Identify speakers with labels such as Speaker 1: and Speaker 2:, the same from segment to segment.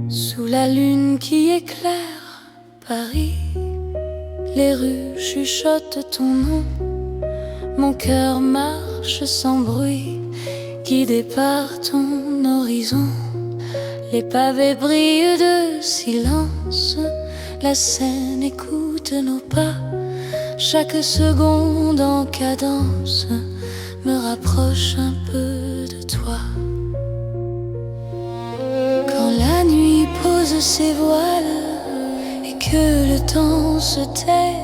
Speaker 1: Sous la lune qui éclaire Paris, les rues chuchotent ton nom. Mon cœur marche sans bruit, guidé par ton horizon. Les pavés brillent de silence, la Seine écoute nos pas. Chaque seconde en cadence me rapproche un peu de toi. Quand la nuit pose ses voiles et que le temps se tait,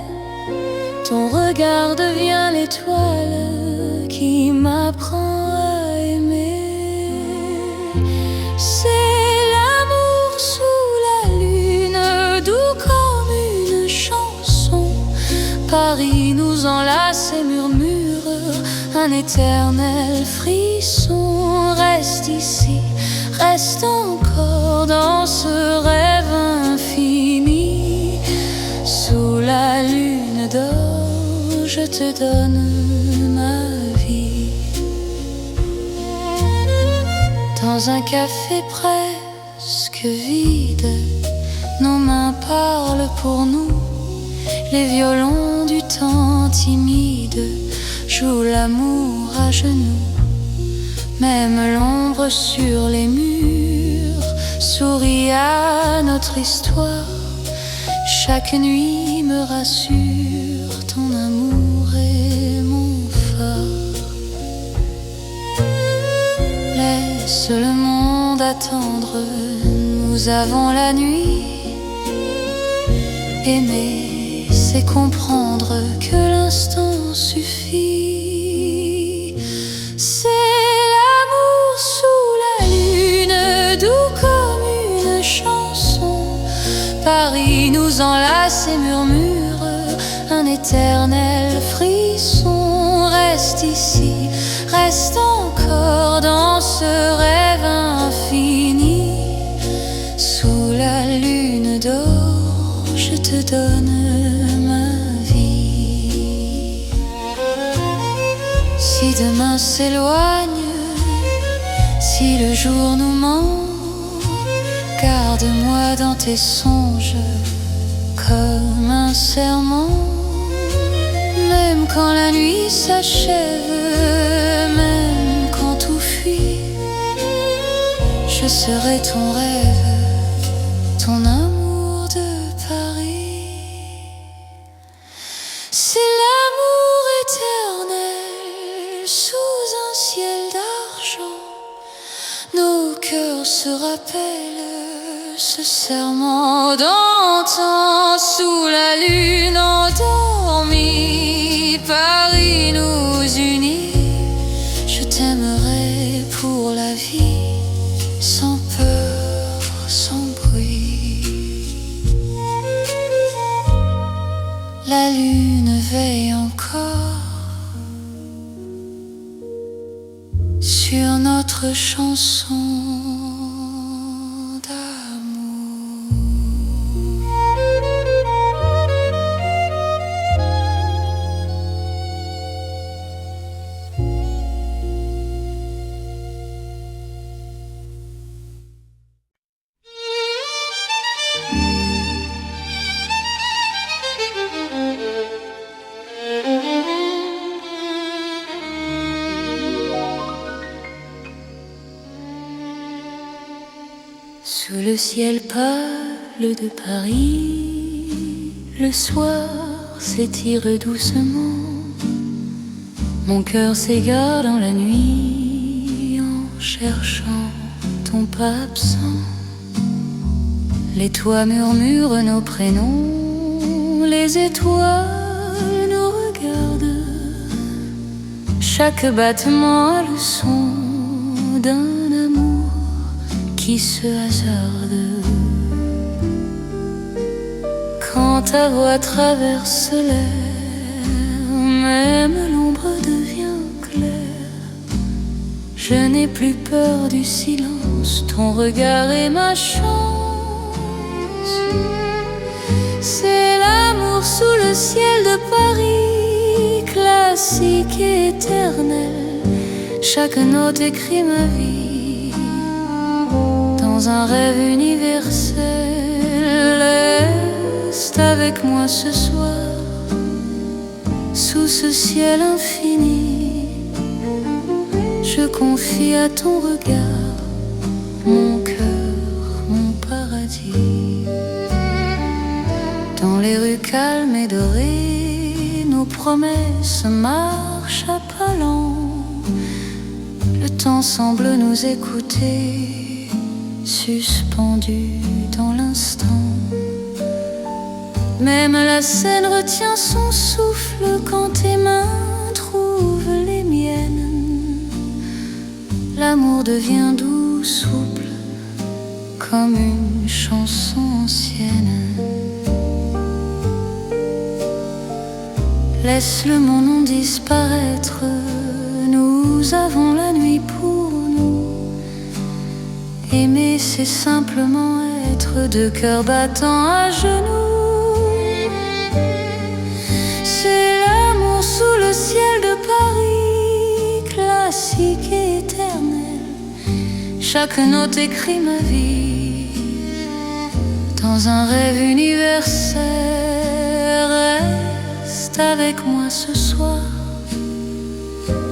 Speaker 1: ton regard devient l'étoile qui m'apprend à aimer. C'est l'amour sous la lune, doux comme une chanson. Paris nous enlace et murmure un éternel frisson. Reste ici, reste encore dans ce rêve infini. Sous la lune d'or, je te donne ma vie. Dans un café presque vide, nos mains parlent pour nous. Les violons du temps timide jouent l'amour à genoux. Même l'ombre sur les murs sourit à notre histoire. Chaque nuit me rassure, ton amour est mon phare. Laisse le monde attendre, nous avons la nuit. Aimer, c'est comprendre que l'instant suffit. C'est l'amour sous la lune, doux comme une chanson. Paris nous enlace et murmure un éternel frisson. Reste ici, reste encore dans ce rêve infini. Sous la lune d'or, je te donne ma vie. Si demain s'éloigne, si le jour nous ment, garde-moi dans tes songes comme un serment. Même quand la nuit s'achève, même quand tout fuit, je serai ton rêve, ton amour de Paris. C'est l'amour éternel sous un ciel d'argent. Nos cœurs se rappellent ce serment d'antan. Sous la lune endormie, Paris nous unit. Je t'aimerai pour la vie, sans peur, sans bruit. La lune veille encore sur notre chanson d'amour. Sous le ciel pâle de Paris, le soir s'étire doucement. Mon cœur s'égare dans la nuit en cherchant ton pas absent. Les toits murmurent nos prénoms, les étoiles nous regardent. Chaque battement a le son d'un amour qui se hasarde. Quand ta voix traverse l'air, même l'ombre devient claire. Je n'ai plus peur du silence, ton regard est ma chance. C'est l'amour sous le ciel de Paris, classique et éternel. Chaque note écrit ma vie dans un rêve universel. universel, reste avec moi ce soir, sous ce ciel infini. Je confie à ton regard mon cœur, mon paradis. Dans les rues calmes et dorées, nos promesses marchent à pas lents. Le temps semble nous écouter, suspendu dans l'instant. Même la scène retient son souffle quand tes mains trouvent les miennes. L'amour devient doux, souple, comme une chanson ancienne. Laisse-le mon nom disparaître, nous avons la nuit pour nous. Aimer c'est simplement être deux cœurs battant à genoux. C'est l'amour sous le ciel de Paris, classique et éternel. Chaque note écrit ma vie dans un rêve universel. Reste avec moi ce soir,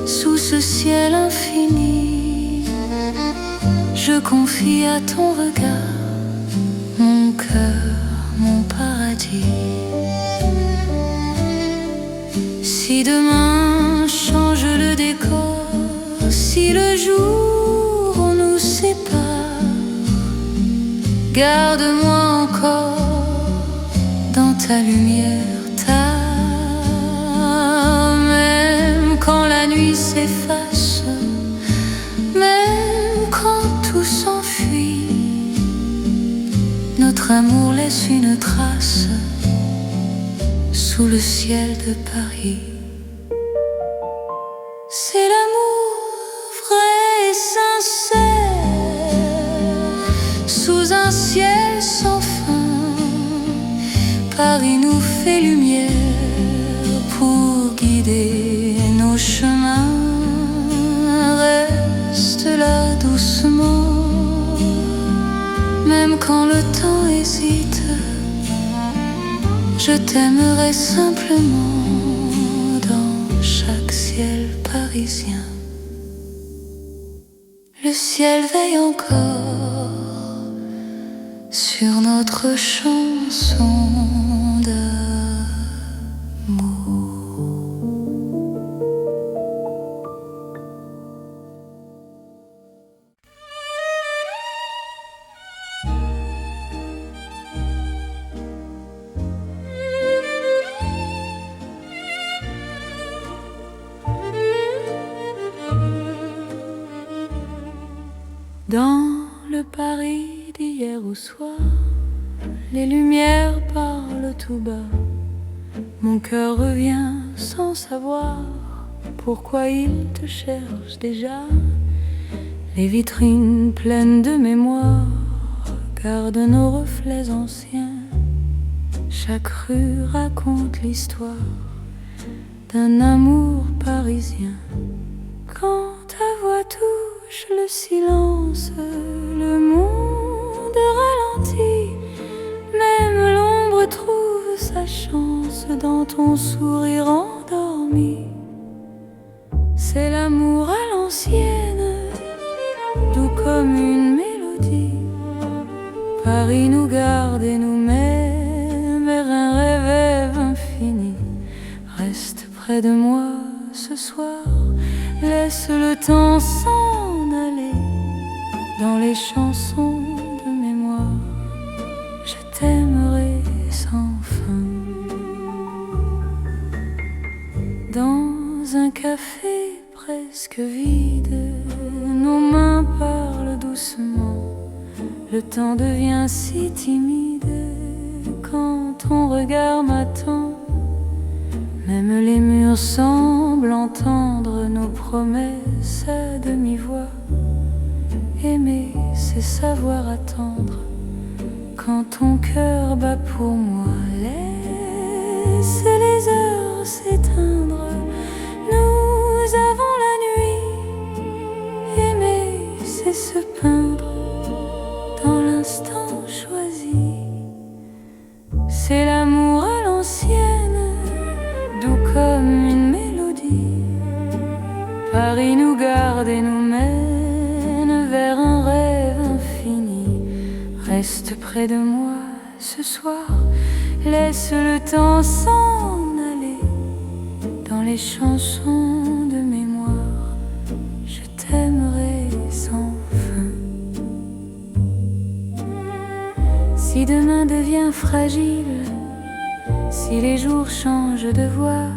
Speaker 1: sous ce ciel infini. Je confie à ton regard mon cœur, mon paradis. Si demain change le décor, si le jour nous sépare, garde-moi encore dans ta lumière. Même quand la nuit s'efface, même quand tout s'enfuit, notre amour laisse une trace sous le ciel de Paris. C'est l'amour vrai et sincère, sous un ciel sans fin. Paris nous fait lumière pour guider nos chemins. Reste là doucement, même quand le temps hésite. Je t'aimerai simplement dans chaque ciel parisien. Le ciel veille encore sur notre chanson d'amour. Dans le Paris d'hier au soir, les lumières parlent tout bas. Mon cœur revient sans savoir pourquoi il te cherche déjà. Les vitrines pleines de mémoire gardent nos reflets anciens. Chaque rue raconte l'histoire d'un amour parisien. Quand ta voix touche le silence, le monde ralentit. Même l'ombre trouve sa chance dans ton sourire endormi. C'est l'amour à l'ancienne, doux comme une mélodie. Paris nous garde et nous met vers un rêve infini. Reste près de moi ce soir, laisse le temps s'en aller dans les chansons de mémoire. Je t'aimerai sans fin. Dans un café presque vide, nos mains parlent doucement. Le temps devient si timide quand ton regard m'attend. Même les murs semblent entendre nos promesses à demi-voix. Aimer, c'est savoir attendre quand ton cœur bat pour moi. Laisse les heures s'éteindre, nous avons la nuit. Aimer, c'est se peindre dans l'instant choisi. C'est l'amour à l'ancienne, doux comme une mélodie. Paris nous garde et nous mène vers un rêve infini. Reste près de moi ce soir, laisse le temps s'en aller. Dans les chansons de mémoire, je t'aimerai sans fin. Si demain devient fragile, si les jours changent de voix,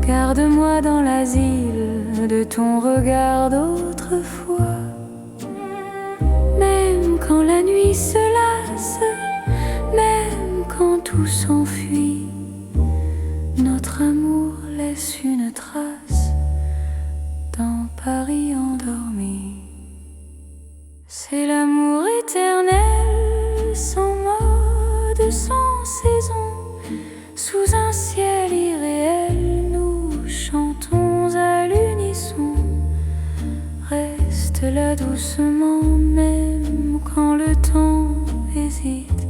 Speaker 1: garde-moi dans l'asile de ton regard d'autrefois. Même quand la nuit se lasse, même quand tout s'enfuit, notre amour laisse une trace dans Paris endormi. C'est l'amour éternel, sans mode, sans saison. Sous un ciel irréel, nous chantons à l'unisson. Reste là doucement, même quand le temps hésite.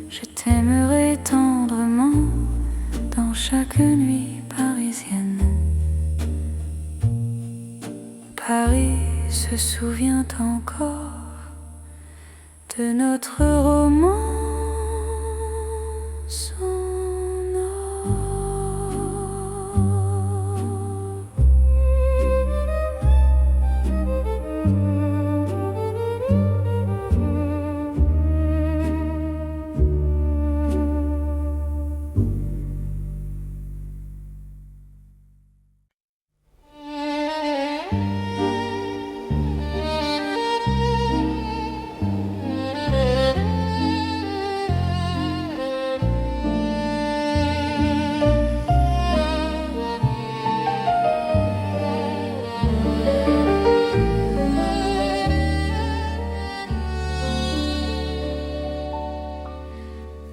Speaker 1: Je t'aimerai tendrement dans chaque nuit parisienne. Paris se souvient encore de notre romance en or.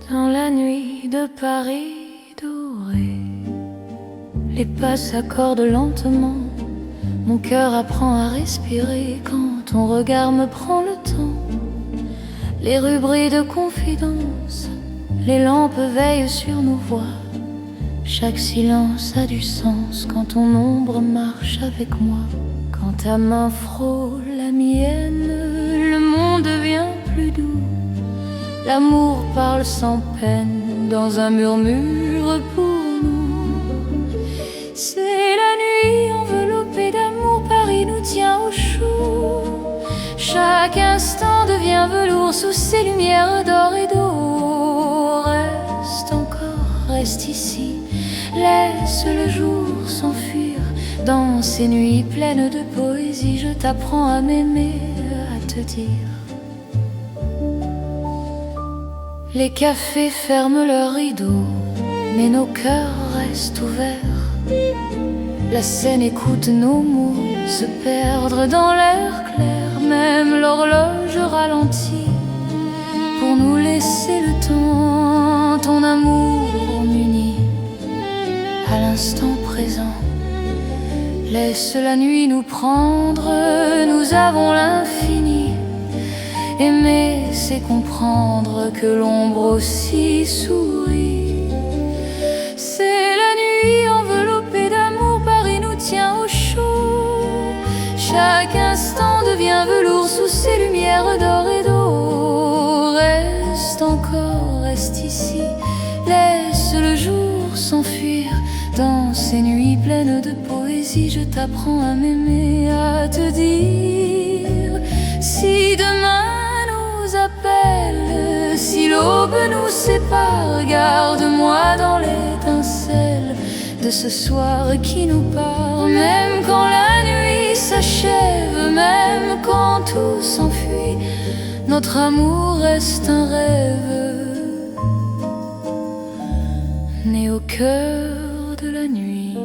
Speaker 1: Dans la nuit de Paris doré, les pas s'accordent lentement. Mon cœur apprend à respirer quand ton regard me prend le temps. Les rues brillent de confidence, les lampes veillent sur nos voix. Chaque silence a du sens quand ton ombre marche avec moi. Quand ta main frôle la mienne, le monde devient plus doux. L'amour parle sans peine dans un murmure pour nous. C'est la nuit enveloppée d'amour, Paris nous tient au chaud. Chaque instant devient velours sous ces lumières d'or et d'eau. Reste encore, reste ici, laisse le jour s'enfuir. Dans ces nuits pleines de poésie, je t'apprends à m'aimer, à te dire. Les cafés ferment leurs rideaux, mais nos cœurs restent ouverts. La Seine écoute nos mots se perdre dans l'air clair. Même l'horloge ralentit pour nous laisser le temps. Ton amour m'unit à l'instant présent. Laisse la nuit nous prendre, nous avons l'infini. Aimer, c'est comprendre que l'ombre aussi sourit. C'est la nuit enveloppée d'amour, Paris nous tient au chaud. Chaque instant devient velours sous ces lumières d'or et d'eau. Reste encore, reste ici, laisse le jour s'enfuir. Dans ces nuits pleines de poésie, je t'apprends à m'aimer, à te dire. Si demain appelle, si l'aube nous sépare, garde-moi dans l'étincelle de ce soir qui nous part. Même quand la nuit s'achève, même quand tout s'enfuit, notre amour reste un rêve né au cœur de la nuit.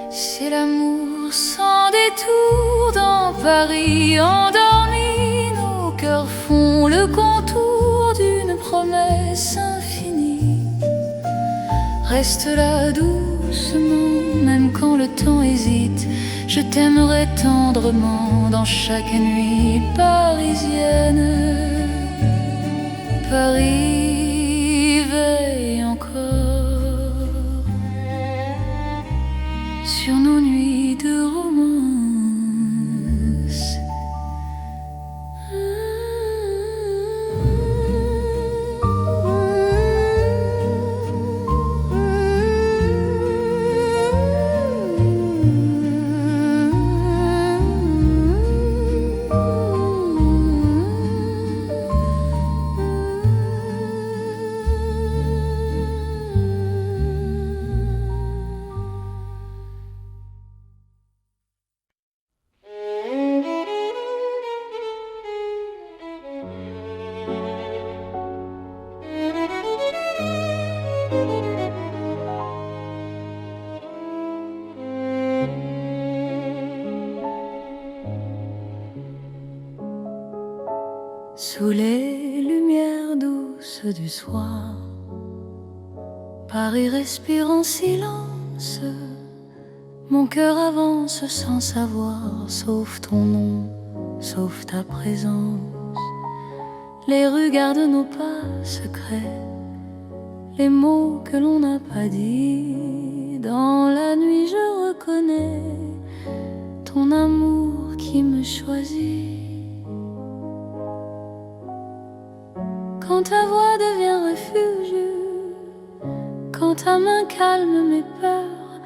Speaker 1: C'est l'amour sans détour dans Paris endormi. Cœurs font le contour d'une promesse infinie. Reste là doucement, même quand le temps hésite. Je t'aimerai tendrement dans chaque nuit parisienne. sous les lumières douces du soir. Paris respire en silence, mon cœur avance sans savoir, sauf ton nom, sauf ta présence. Les rues gardent nos pas secrets, les mots que l'on n'a pas dit. Dans la nuit je reconnais ton amour qui me choisit. Quand ta voix devient refuge, quand ta main calme mes peurs,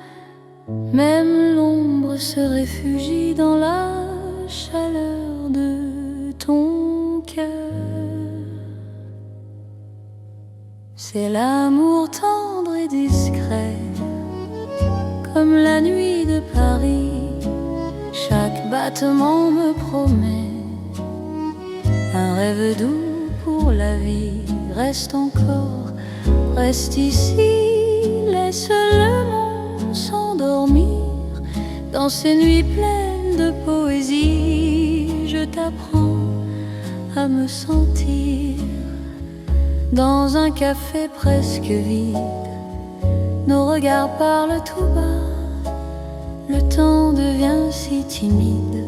Speaker 1: même l'ombre se réfugie dans la chaleur de ton cœur. C'est l'amour tendre et discret, comme la nuit de Paris. Chaque battement me promet un rêve doux pour la vie. Reste encore, reste ici, laisse le monde s'endormir. Dans ces nuits pleines de poésie, je t'apprends à me sentir. Dans un café presque vide, nos regards parlent tout bas. Le temps devient si timide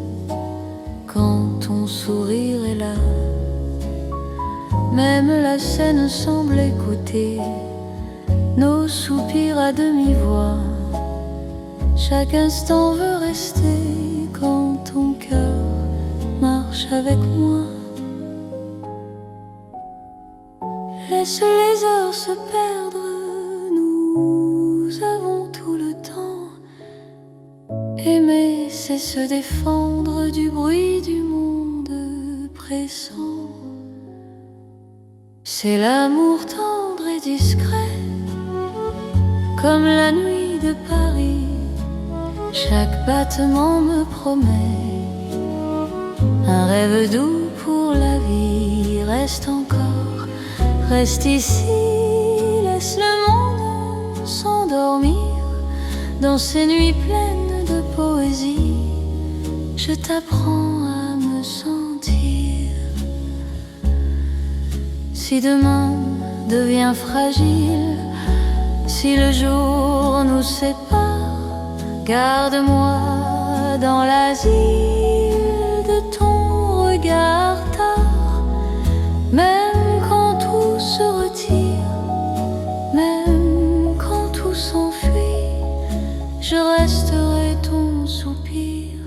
Speaker 1: quand ton sourire est là. Même la scène semble écouter nos soupirs à demi-voix. Chaque instant veut rester quand ton cœur marche avec moi. Laisse les heures se perdre, nous avons tout le temps. Aimer, c'est se défendre du bruit du monde pressant. C'est l'amour tendre et discret, comme la nuit de Paris. Chaque battement me promet un rêve doux pour la vie. Reste encore, reste ici, laisse le monde s'endormir. Dans ces nuits pleines de poésie, je t'apprends à me sentir. Si demain devient fragile, si le jour nous sépare, garde-moi dans l'asile de ton regard tard. Même quand tout se retire, même quand tout s'enfuit, je resterai ton soupir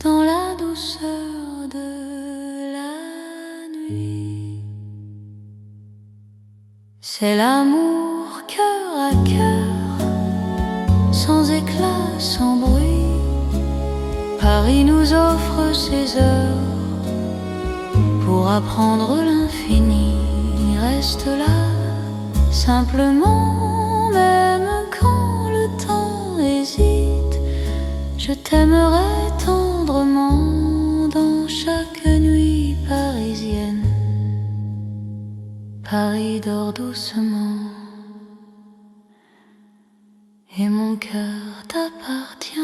Speaker 1: dans la douceur de la nuit. C'est l'amour cœur à cœur, sans éclat, sans bruit. Paris nous offre ses heures pour apprendre l'infini. Reste là, simplement, même quand le temps hésite. Je t'aimerai tendrement dans chaque nuit parisienne. Paris dort doucement et mon cœur t'appartient.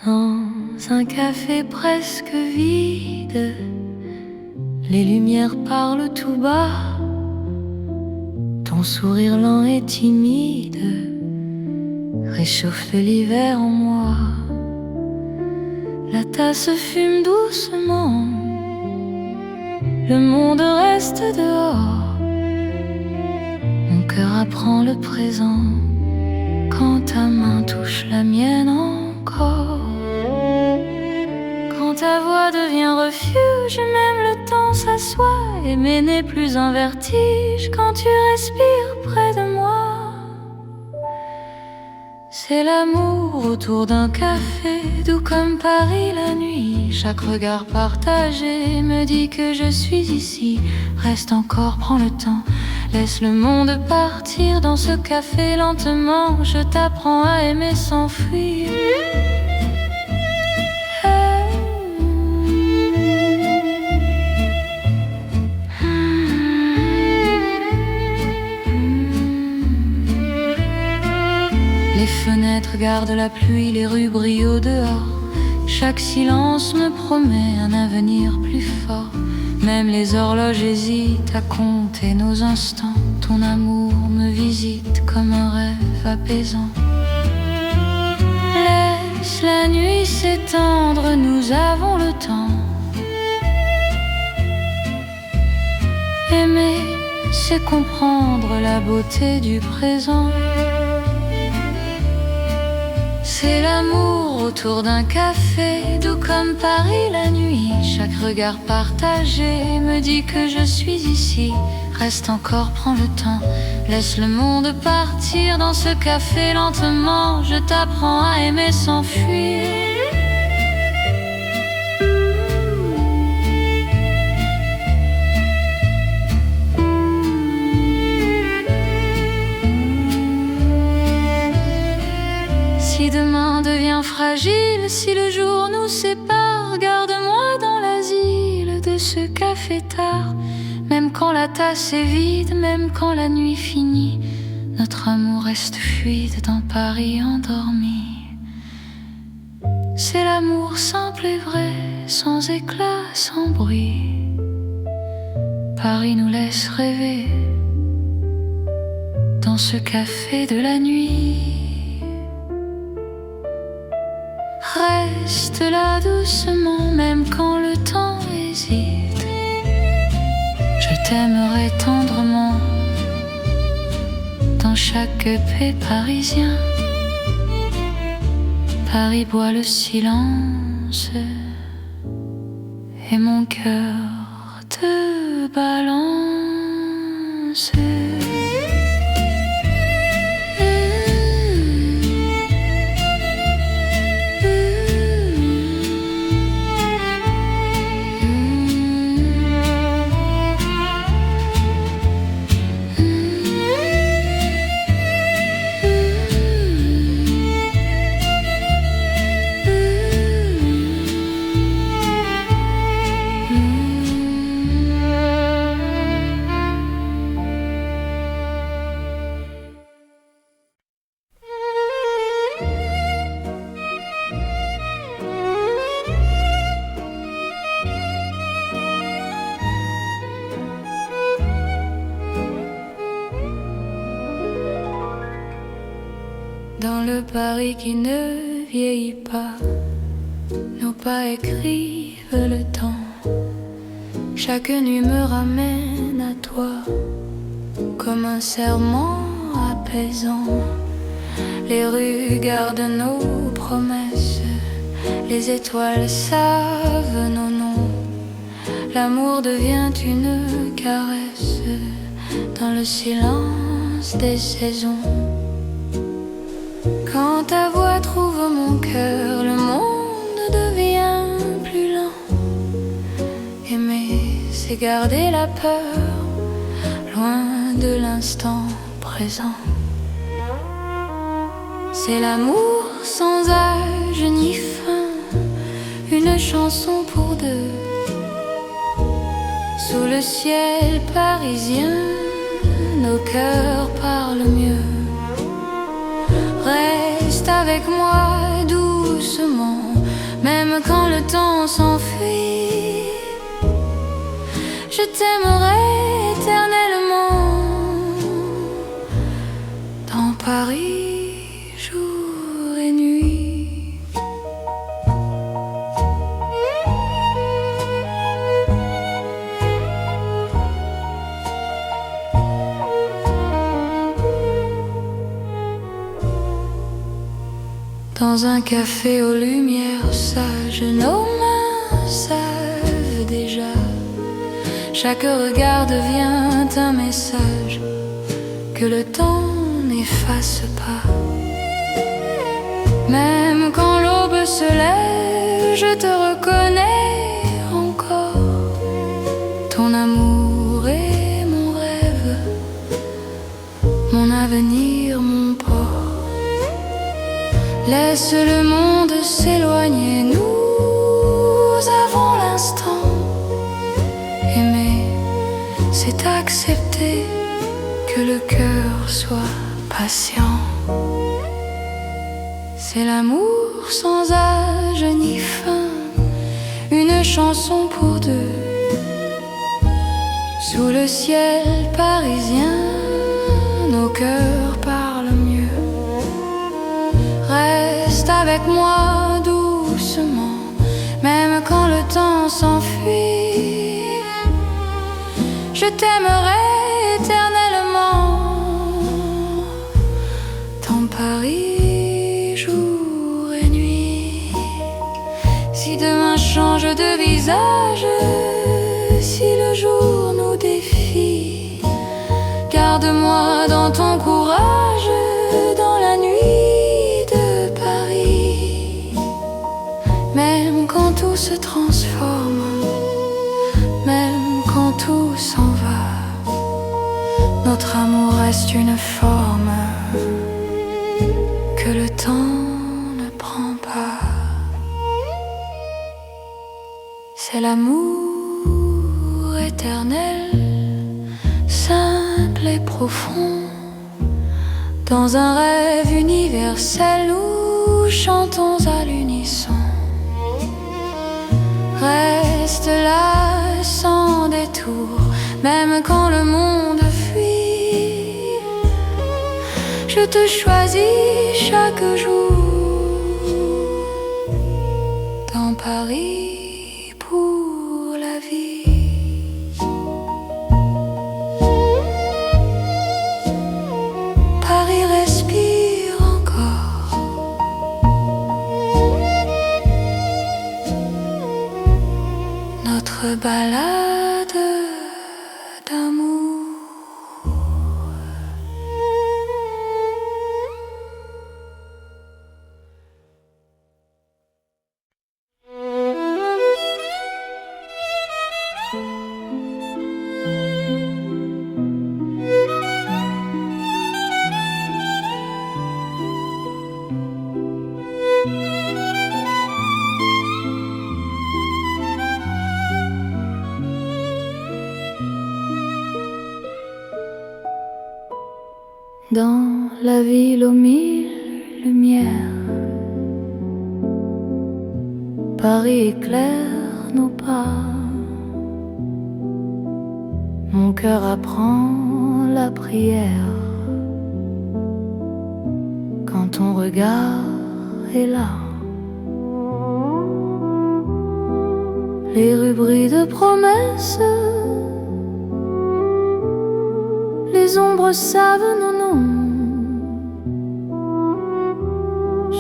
Speaker 1: Dans un café presque vide, les lumières parlent tout bas. Ton sourire lent et timide réchauffe l'hiver en moi. La tasse fume doucement, le monde reste dehors. Mon cœur apprend le présent quand ta main touche la mienne encore. Quand ta voix devient refuge, même le temps s'assoit. Aimer n'est plus un vertige quand tu respires près de moi. C'est l'amour autour d'un café, doux comme Paris la nuit. Chaque regard partagé me dit que je suis ici. Reste encore, prends le temps, laisse le monde partir dans ce café lentement. Je t'apprends à aimer sans fuir. Les fenêtres gardent la pluie, les rues brillent au dehors. Chaque silence me promet un avenir plus fort. Même les horloges hésitent à compter nos instants. Ton amour me visite comme un rêve apaisant. Laisse la nuit s'étendre, nous avons le temps. Aimer, c'est comprendre la beauté du présent. C'est l'amour autour d'un café, doux comme Paris la nuit. Chaque regard partagé me dit que je suis ici. Reste encore, prends le temps, laisse le monde partir dans ce café lentement. Je t'apprends à aimer sans fuir. Si demain devient fragile, si le jour nous sépare, garde-moi dans l'asile de ce café tard. Même quand la tasse est vide, même quand la nuit finit, notre amour reste fluide dans Paris endormi. C'est l'amour simple et vrai, sans éclat, sans bruit. Paris nous laisse rêver dans ce café de la nuit. Reste là doucement, même quand le temps hésite. Je t'aimerai tendrement dans chaque paix parisien. Paris boit le silence et mon cœur te balance. Dans le Paris qui ne vieillit pas, nos pas écrivent le temps. Chaque nuit me ramène à toi, comme un serment apaisant. Les rues gardent nos promesses, les étoiles savent nos noms. L'amour devient une caresse dans le silence des saisons. Quand ta voix trouve mon cœur, le monde devient plus lent. Aimer, c'est garder la peur, loin de l'instant présent. C'est l'amour sans âge ni fin, une chanson pour deux. Sous le ciel parisien, nos cœurs parlent mieux. Reste avec moi doucement, même quand le temps s'enfuit. Je t'aimerai éternellement dans Paris, jour et nuit. Dans un café aux lumières sages, nos mains savent déjà. Chaque regard devient un message que le temps n'efface pas. monde se lève, je te reconnais encore. Ton amour est mon rêve, mon avenir, mon port. Laisse le monde s'éloigner, nous avons l'instant. Aimer, c'est accepter que le cœur soit patient. C'est l'amour sans âge ni fin, une chanson pour deux. Sous le ciel parisien, nos cœurs parlent mieux. Reste avec moi doucement, même quand le temps s'enfuit. Je t'aimerai éternellement dans Paris, jour et nuit. Si demain change de visage, si le jour nous défie, garde-moi dans ton courage, dans la nuit de Paris. Même quand tout se transforme, même quand tout s'en va, notre amour reste une forme que le temps ne prend pas. C'est l'amour éternel, simple et profond. Dans un rêve universel, nous chantons à l'unisson. Reste là sans détour, même quand le monde fuit. Je te choisis chaque jour dans Paris pour la vie. Paris respire encore. Notre balade d'amour. Dans la ville aux mille lumières, Paris éclaire nos pas. Mon cœur apprend la prière quand ton regard est là. Les rues brillent de promesses, les ombres savent nos noms.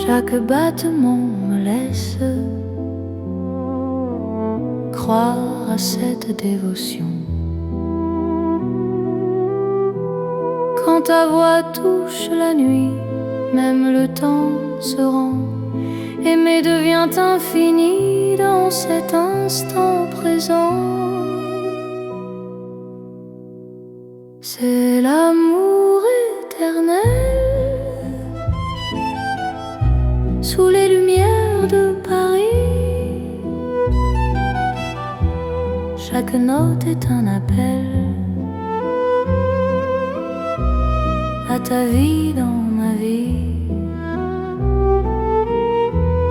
Speaker 1: Chaque battement me laisse croire à cette dévotion. Quand ta voix touche la nuit, même le temps se rend. Aimer devient infini dans cet instant présent. C'est l'amour éternel sous les lumières de Paris. Chaque note est un appel à ta vie dans ma vie.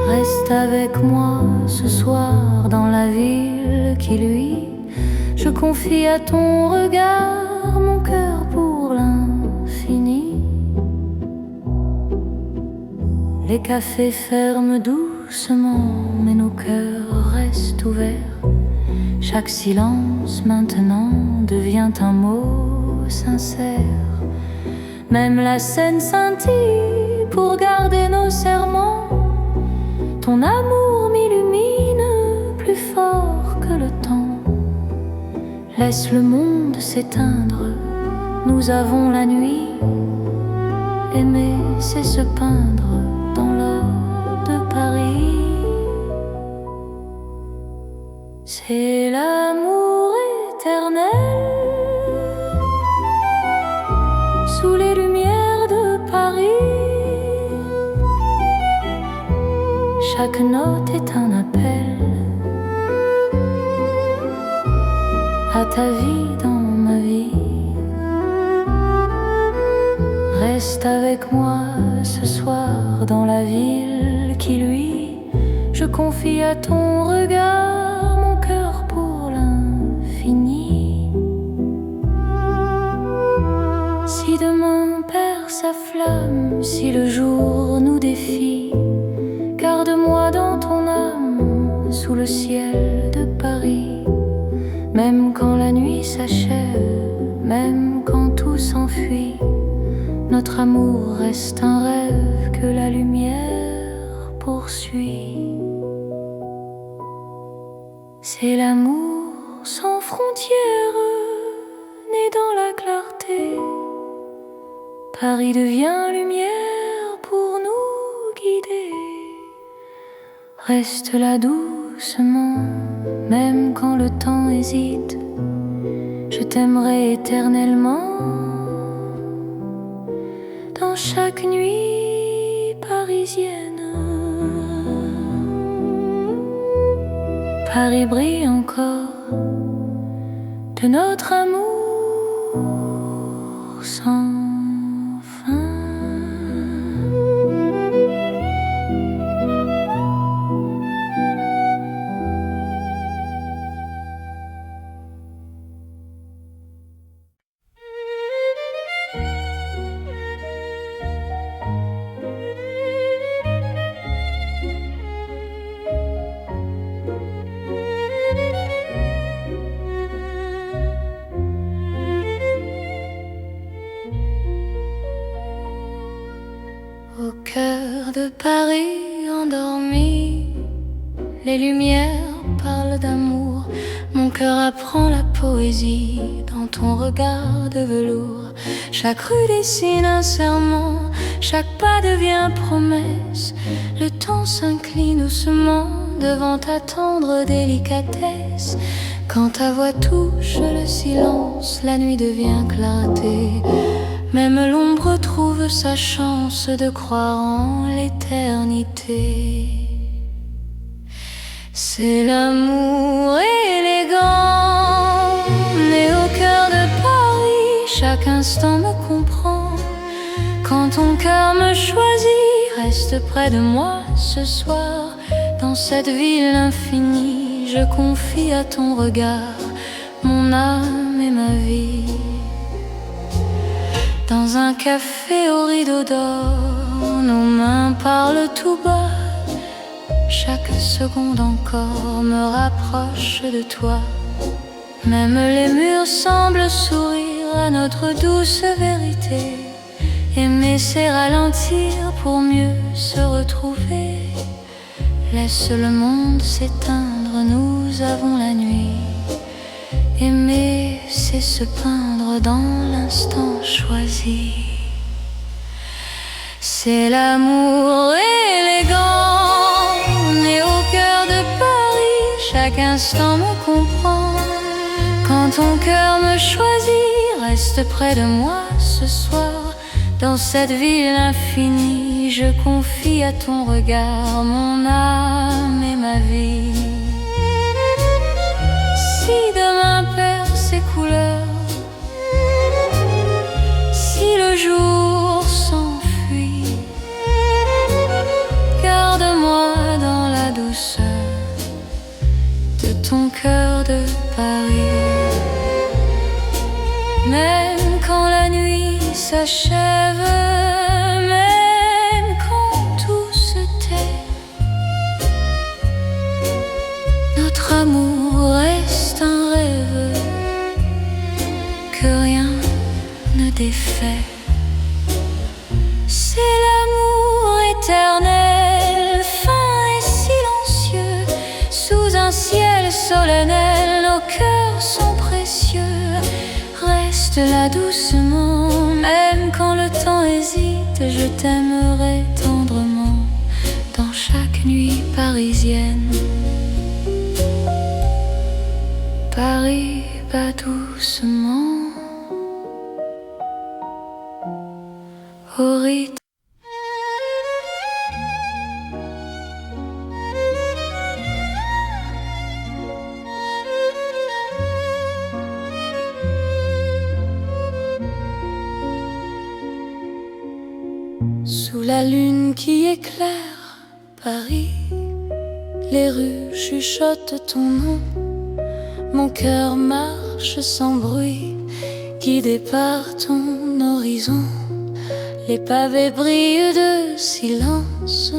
Speaker 1: Reste avec moi ce soir dans la ville qui luit. Je confie à ton regard mon cœur pour l'infini. Les cafés ferment doucement, mais nos cœurs restent ouverts. Chaque silence maintenant devient un mot sincère. Même la scène scintille pour garder nos serments. Ton amour m'illumine plus fort que le temps. Laisse le monde s'éteindre, nous avons la nuit. Aimer, c'est se peindre dans l'or de Paris. C'est l'amour éternel sous les lumières de Paris. Chaque note est un appel à ta vie dans ma vie. Reste avec moi ce soir dans la ville qui luit. Je confie à ton regard mon cœur pour l'infini. Si demain perd sa flamme, si le jour nous défie, garde-moi dans ton âme sous le ciel de Paris. Même quand la nuit s'achève, même quand tout s'enfuit, notre amour reste un rêve que la lumière poursuit. C'est l'amour sans frontières, né dans la clarté. Paris devient lumière pour nous guider. Reste là doucement, même quand le temps hésite. Je t'aimerai éternellement dans chaque nuit parisienne. Paris brille encore de notre amour sans fin. Au cœur de Paris endormi, les lumières parlent d'amour. Mon cœur apprend la poésie dans ton regard de velours. Chaque rue dessine un serment, chaque pas devient promesse. Le temps s'incline doucement devant ta tendre délicatesse. Quand ta voix touche le silence, la nuit devient clarté. Même l'ombre trouve sa chance de croire en l'éternité. C'est l'amour élégant, né au cœur de Paris. Chaque instant me comprend. Quand ton cœur me choisit, reste près de moi ce soir. Dans cette ville infinie, je confie à ton regard mon âme et ma vie. Dans un café au rideau d'or, nos mains parlent tout bas. Chaque seconde encore me rapproche de toi. Même les murs semblent sourire à notre douce vérité. Aimer c'est ralentir pour mieux se retrouver. Laisse le monde s'éteindre, nous avons la nuit. Aimer, c'est se peindre dans l'instant choisi. C'est l'amour élégant, né au cœur de Paris. Chaque instant me comprend. Quand ton cœur me choisit, reste près de moi ce soir. Dans cette ville infinie, je confie à ton regard mon âme et ma vie. Si demain perd ses couleurs, si le jour s'enfuit, garde-moi dans la douceur de ton cœur de Paris. Même quand la nuit s'achève, même quand tout se tait, notre amour reste un rêve que rien ne défait. C'est l'amour éternel, fin et silencieux, sous un ciel solennel, nos cœurs sont précieux. Reste là doucement, même quand le temps hésite, je t'aimerai tendrement dans chaque nuit parisienne. Paris bat doucement au rythme. Sous la lune qui éclaire Paris, les rues chuchotent ton nom. Mon cœur marche sans bruit, guidé par ton horizon. Les pavés brillent de silence,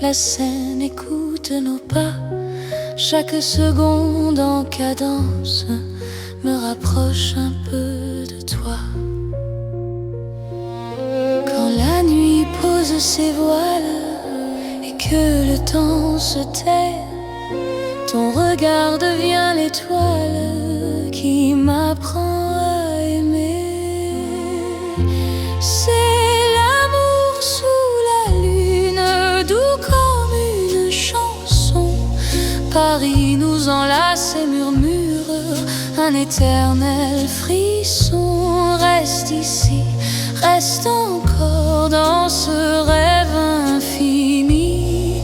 Speaker 1: la Seine écoute nos pas. Chaque seconde en cadence me rapproche un peu de toi. Quand la nuit pose ses voiles et que le temps se tait, ton regard devient l'étoile qui m'apprend à aimer. C'est l'amour sous la lune, doux comme une chanson. Paris nous enlace et murmure un éternel frisson. Reste ici, reste encore dans ce rêve infini.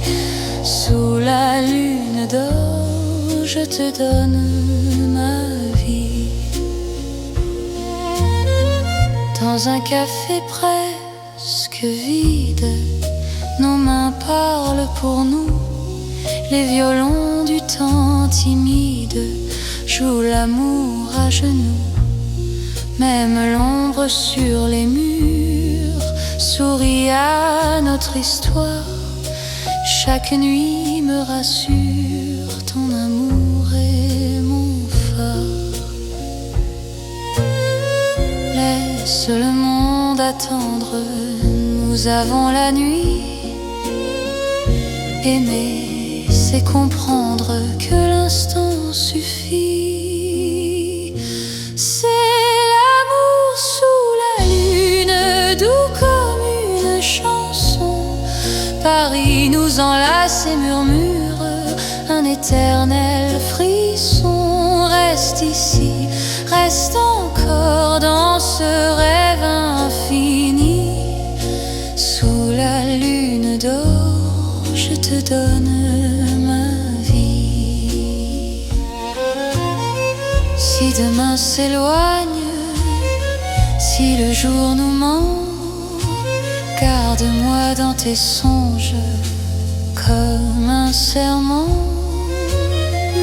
Speaker 1: Sous la lune d'or, je te donne ma vie. Dans un café presque vide, nos mains parlent pour nous. Les violons du temps timide jouent l'amour à genoux. Même l'ombre sur les murs sourit à notre histoire. Chaque nuit me rassure, ton amour est mon phare. Laisse le monde attendre, nous avons la nuit. Aimer, c'est comprendre que l'instant suffit. C'est l'amour sous la lune, doux comme une chanson. Paris nous enlace et murmure un éternel frisson. Reste ici, reste encore dans ce rêve infini. Sous la lune d'or, je te donne ma vie. Si demain s'éloigne, si le jour nous ment, garde-moi dans tes songes comme un serment.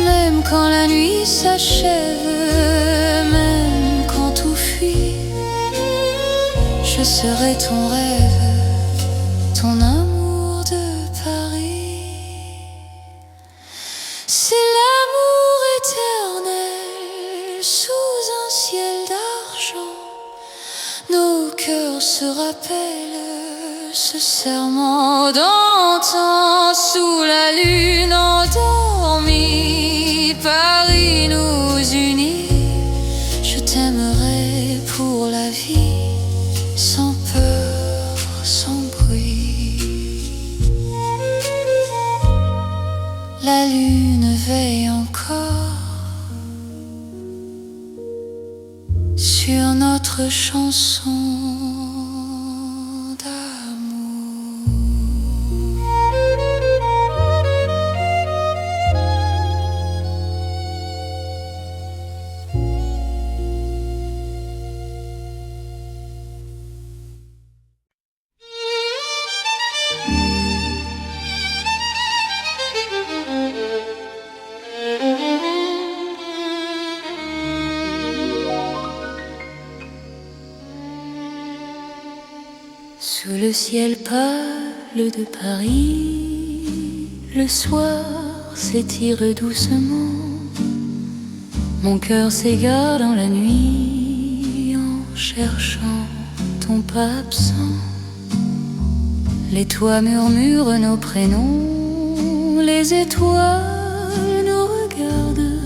Speaker 1: Même quand la nuit s'achève, même quand tout fuit, je serai ton rêve, ton amour de Paris. C'est l'amour éternel sous un ciel d'argent. Nos cœurs se rappellent ce serment d'antan. Sous la lune endormie, Paris nous unit. Je t'aimerai pour la vie, sans peur, sans bruit. La lune veille encore sur notre chanson. Sous le ciel pâle de Paris, le soir s'étire doucement. Mon cœur s'égare dans la nuit en cherchant ton pas absent. Les toits murmurent nos prénoms, les étoiles nous regardent.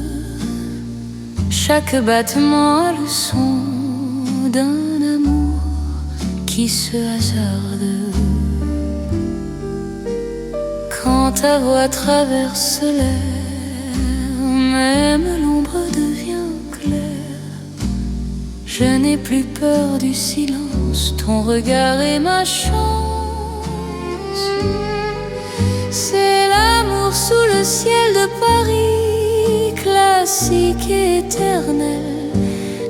Speaker 1: Chaque battement a le son d'un amour qui se hasarde. Quand ta voix traverse l'air, même l'ombre devient Je n'ai plus peur du silence, ton regard est ma chance. C'est l'amour sous le ciel de Paris, classique et éternel.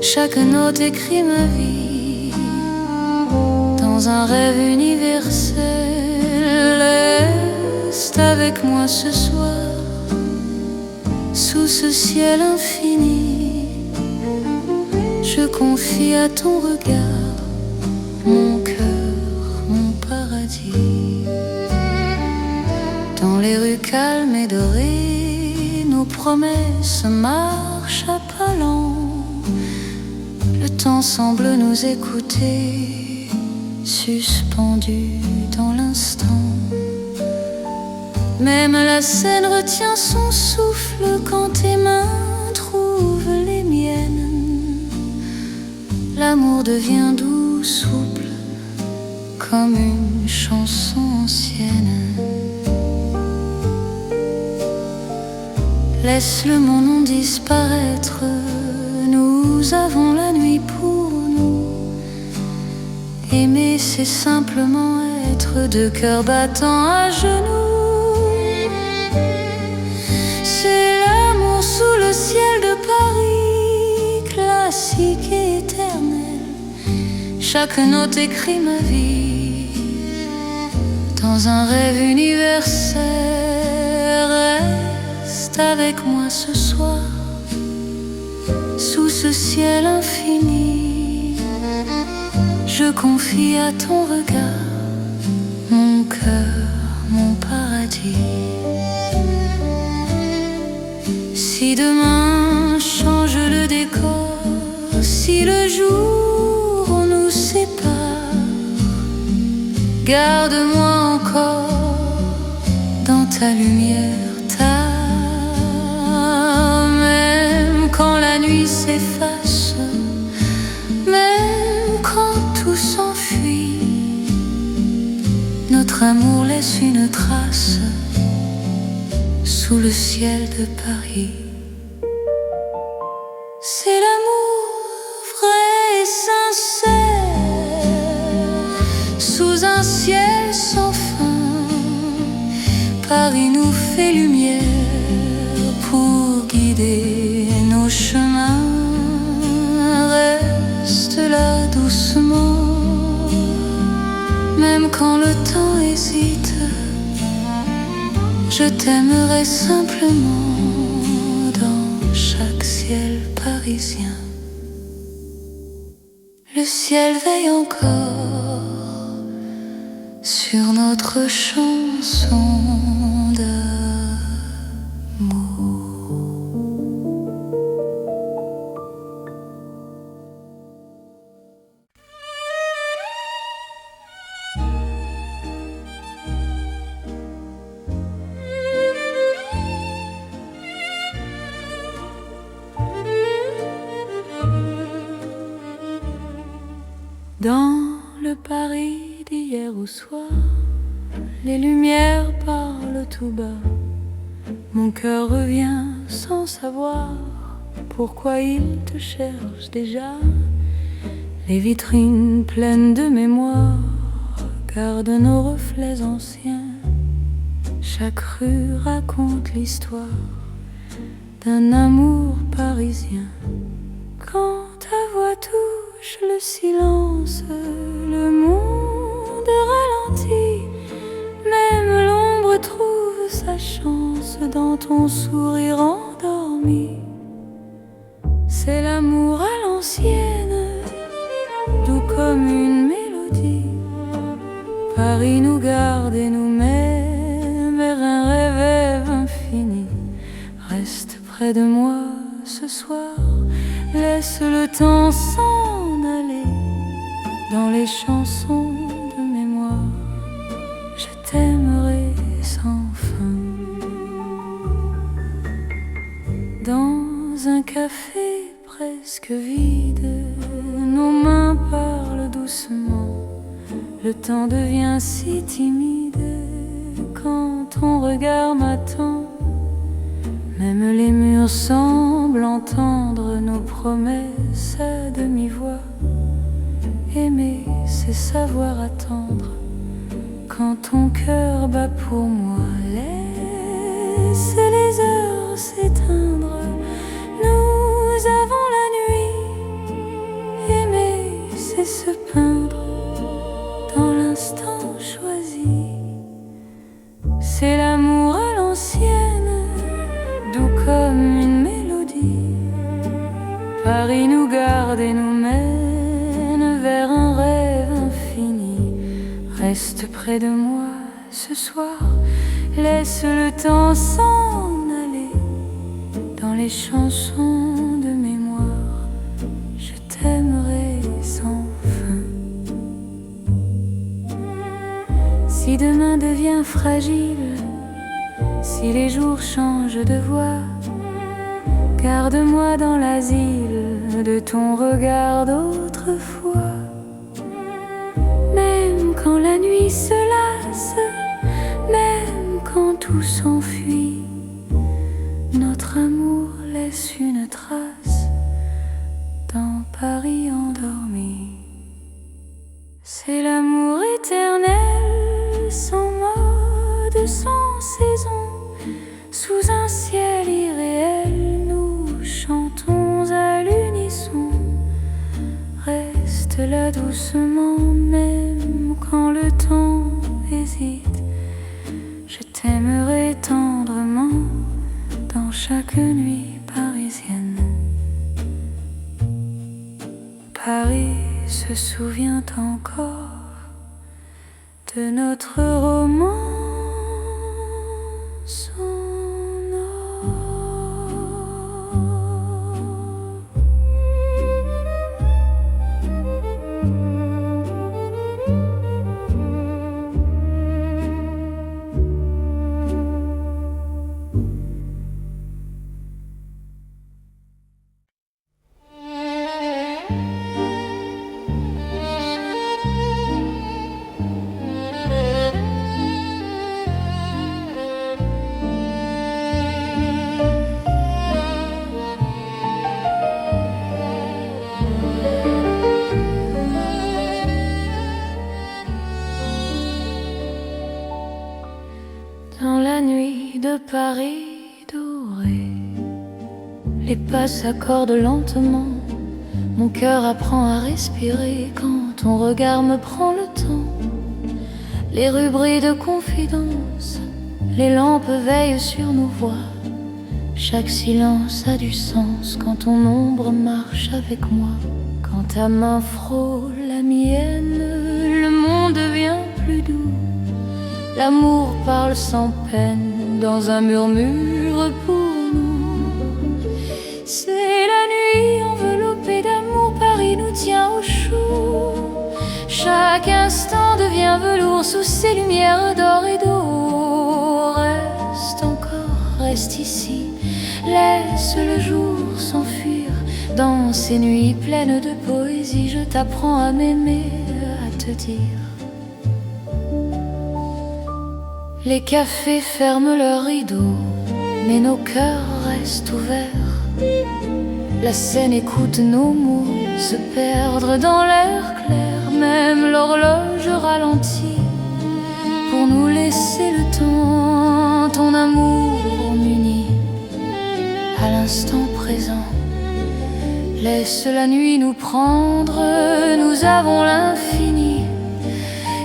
Speaker 1: Chaque note écrit ma vie dans un rêve universel. Reste avec moi ce soir, sous ce ciel infini. Je confie à ton regard mon cœur, mon paradis. Dans les rues calmes et dorées, nos promesses marchent à pas lents. Le temps semble nous écouter, suspendu dans l'instant. Même la scène retient son souffle quand tes mains trouvent les miennes. L'amour devient doux, souple, comme une chanson ancienne. Laisse le mon nom disparaître, nous avons la nuit pour nous. Aimer, c'est simplement être deux cœurs battants à genoux. C'est l'amour sous le ciel de Paris, classique et éternel. Chaque note écrit ma vie dans un rêve universel. Reste avec moi ce soir, sous ce ciel infini. Je confie à ton regard mon cœur, mon paradis. Si demain change le décor, si le jour nous sépare, garde-moi encore dans ta lumière. Même quand la nuit s'efface, même quand tout s'enfuit, notre amour laisse une trace sous le ciel de Paris. C'est l'amour vrai et sincère, sous un ciel sans fin. Paris nous fait lumière pour guider nos chemins. Reste là doucement, même quand le temps hésite. Je t'aimerai simplement dans chaque ciel parisien. Le ciel veille encore sur notre chanson d'amour. Dans le Paris d'hier au soir, les lumières parlent tout bas. Mon cœur revient sans savoir pourquoi il te cherche déjà. Les vitrines pleines de mémoire gardent nos reflets anciens. Chaque rue raconte l'histoire d'un amour parisien. Quand ta voix touche le silence, le monde ralentit. Même l'ombre trouve sa chance dans ton sourire endormi. C'est l'amour à l'ancienne, doux comme une mélodie. Paris nous garde et nous met vers un rêve infini. Reste près de moi ce soir, laisse le temps s'en aller dans les chansons de mémoire. Je t'aimerai sans fin. Dans un café presque vide, nos mains parlent doucement. Le temps devient si timide quand ton regard m'attend. Même les murs semblent entendre nos promesses à demi-voix. c'est savoir attendre. Quand ton cœur bat pour moi, laisse les heures s'éteindre. Nous avons la nuit, aimer c'est se peindre dans l'instant choisi. C'est l'amour à l'ancienne, doux comme une mélodie. Paris nous garde et nous mène vers un rêve infini. Reste près de moi ce soir, laisse le temps s'en aller. Dans les chansons de mémoire, je t'aimerai sans fin. Si demain devient fragile, si les jours changent de voix, garde-moi dans l'asile de ton regard d'autrefois. Même quand la nuit se lasse, même quand tout s'enfuit, notre amour laisse une trace dans Paris endormi. C'est l'amour éternel, sans mode, sans saison, sous un ciel irréel, nous chantons à l'unisson. Reste là doucement, même quand le temps hésite. Je t'aimerai tendrement dans chaque nuit parisienne. Paris se souvient encore de notre romance. Dans la nuit de Paris doré, les pas s'accordent lentement. Mon cœur apprend à respirer quand ton regard me prend le temps. Les rues brillent de confidence, les lampes veillent sur nos voix. Chaque silence a du sens quand ton ombre marche avec moi. Quand ta main frôle la mienne, le monde devient plus doux. L'amour parle sans peine dans un murmure pour nous. C'est la nuit enveloppée d'amour, Paris nous tient au chaud. Chaque instant devient velours sous ces lumières d'or et d'eau. Reste encore, reste ici, laisse le jour s'enfuir. Dans ces nuits pleines de poésie, je t'apprends à m'aimer, à te dire. Les cafés ferment leurs rideaux, mais nos cœurs restent ouverts. La scène écoute nos mots se perdre dans l'air clair. Même l'horloge ralentit pour nous laisser le temps. Ton amour m'unit à l'instant présent. Laisse la nuit nous prendre, nous avons l'infini.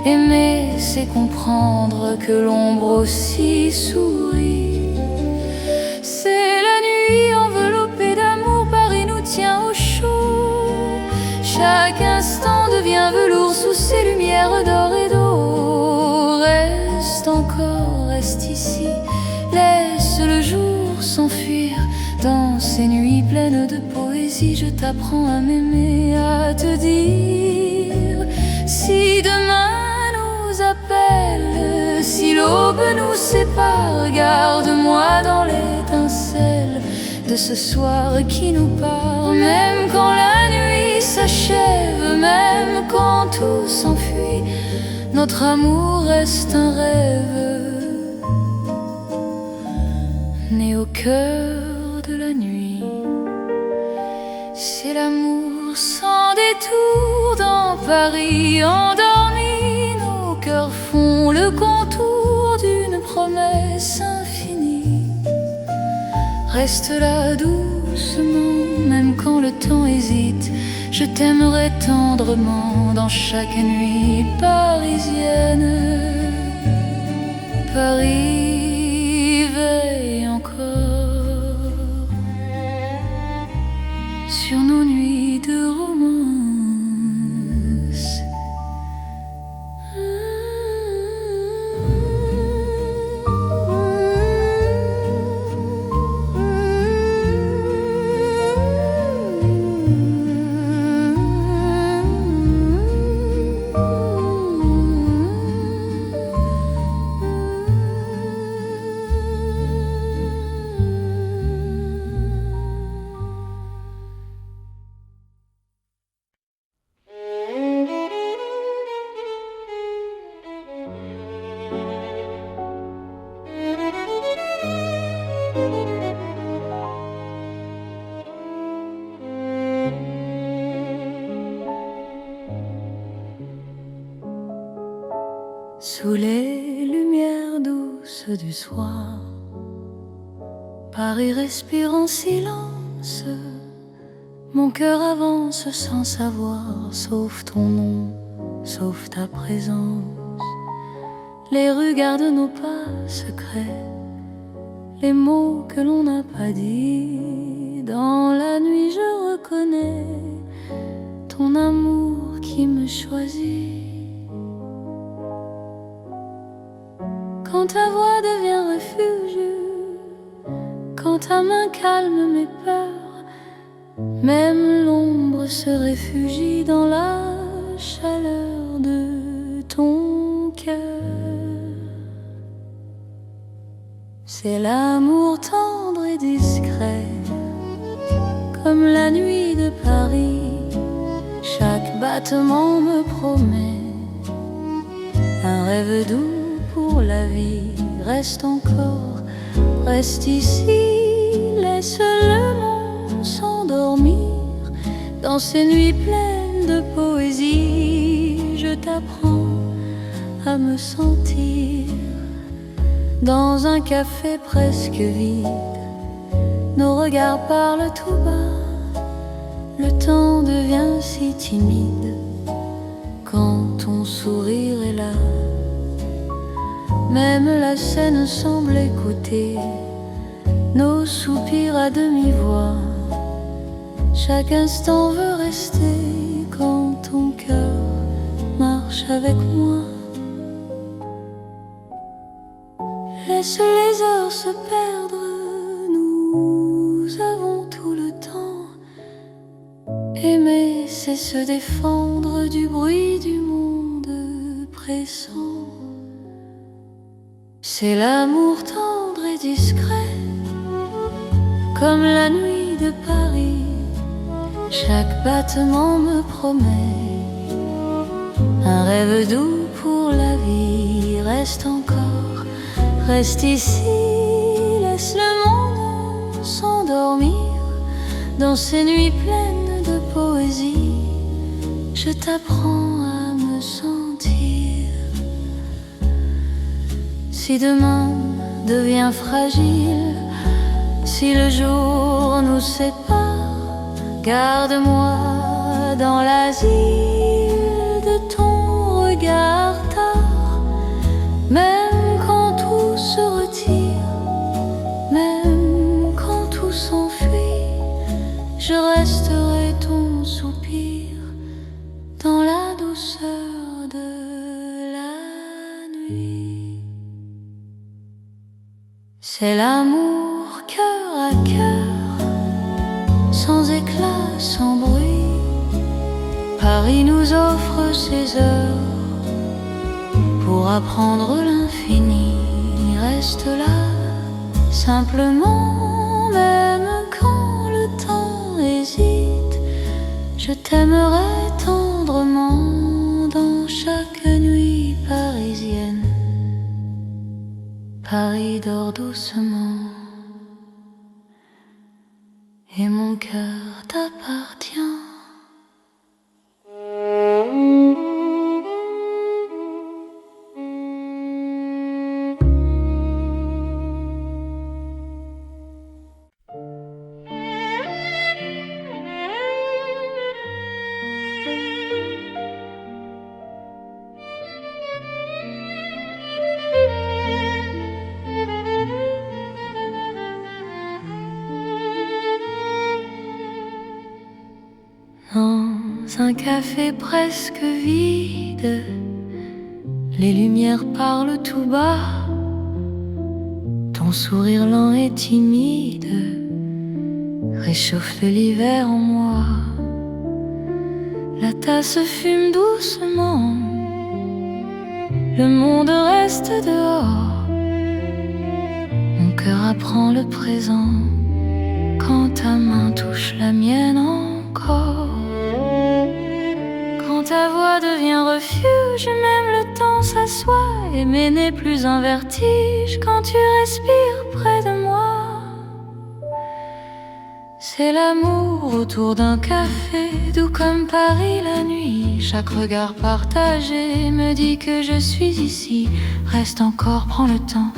Speaker 1: Aimer, c'est comprendre que l'ombre aussi sourit. C'est la nuit enveloppée d'amour, Paris nous tient au chaud. Chaque instant devient velours sous ces lumières d'or et d'eau. Reste encore, reste ici, laisse le jour s'enfuir. Dans ces nuits pleines de poésie, je t'apprends à m'aimer, à te dire. Si demain appelle, si l'aube nous sépare, garde-moi dans l'étincelle de ce soir qui nous part. Même quand la nuit s'achève, même quand tout s'enfuit, notre amour reste un rêve né au cœur de la nuit. C'est l'amour sans détour dans Paris endormi, nos cœurs font le contour d'une promesse infinie. Reste là doucement, même quand le temps hésite. Je t'aimerai tendrement dans chaque nuit parisienne. Paris veille encore sur nos nuits de romance. Sous les lumières douces du soir, Paris respire en silence. Mon cœur avance sans savoir, sauf ton nom, sauf ta présence. Les rues gardent nos pas secrets, les mots que l'on n'a pas dit. Dans la nuit je reconnais ton amour qui me choisit. Quand ta voix devient refuge, quand ta main calme mes peurs, même l'ombre se réfugie dans la chaleur de ton cœur. C'est l'amour tendre et discret, comme la nuit de Paris. Chaque battement me promet un rêve doux pour la vie. Reste encore, reste ici, laisse le monde s'endormir dans ces nuits pleines de poésie. Je t'apprends à me sentir dans un café presque vide. Nos regards parlent tout bas, le temps devient si timide quand ton sourire est là. Même la scène semble écouter nos soupirs à demi-voix. Chaque instant veut rester quand ton cœur marche avec moi. Laisse les heures se perdre, nous avons tout le temps. Aimer, c'est se défendre du bruit du monde pressant. C'est l'amour tendre et discret, comme la nuit de Paris. Chaque battement me promet un rêve doux pour la vie. Reste encore, reste ici, laisse le monde s'endormir dans ces nuits pleines de poésie. Je t'apprends à me sentir. Si demain devient fragile, si le jour nous sépare, garde-moi dans l'asile de ton regard tard. Même quand tout se retire, même quand tout s'enfuit, je resterai ton soupir dans la douceur de la nuit. C'est l'amour cœur à cœur, sans éclat, sans bruit. Paris nous offre ses heures pour apprendre l'infini. Reste là, simplement, même quand le temps hésite. Je t'aimerai tendrement dans chaque nuit parisienne. Paris dort doucement et mon cœur t'appartient. café presque vide, les lumières parlent tout bas. Ton sourire lent et timide réchauffe l'hiver en moi. La tasse fume doucement, le monde reste dehors. Mon cœur apprend le présent quand ta main touche la mienne encore. Quand ta voix devient refuge, même le temps s'assoit. Aimer n'est plus un vertige quand tu respires près de moi. C'est l'amour autour d'un café, doux comme Paris la nuit. Chaque regard partagé me dit que je suis ici. Reste encore, prends le temps,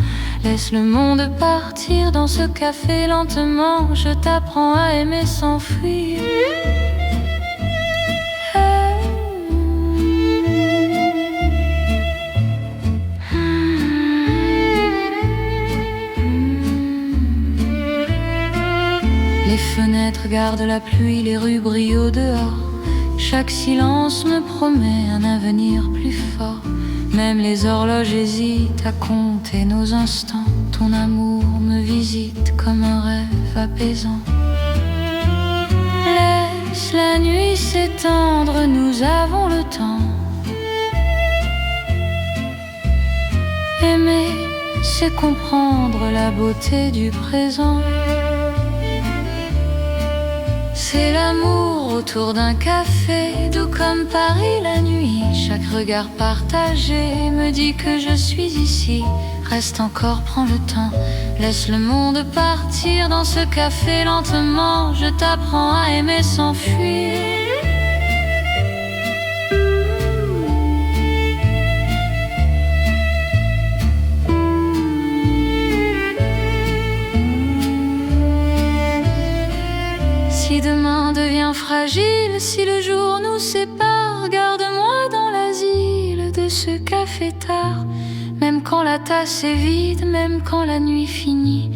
Speaker 1: laisse le monde partir dans ce café lentement. Je t'apprends à aimer sans fuir. Les fenêtres gardent la pluie, les rues brillent au dehors. Chaque silence me promet un avenir plus fort. Même les horloges hésitent à compter nos instants. Ton amour me visite comme un rêve apaisant. Laisse la nuit s'étendre, nous avons le temps. Aimer, c'est comprendre la beauté du présent. C'est l'amour autour d'un café, doux comme Paris la nuit. Chaque regard partagé me dit que je suis ici. Reste encore, prends le temps, laisse le monde partir dans ce café lentement. Je t'apprends à aimer sans fuir. Si demain devient fragile, si le jour nous sépare, garde-moi dans l'asile de ce café tard. Même quand la tasse est vide, même quand la nuit finit,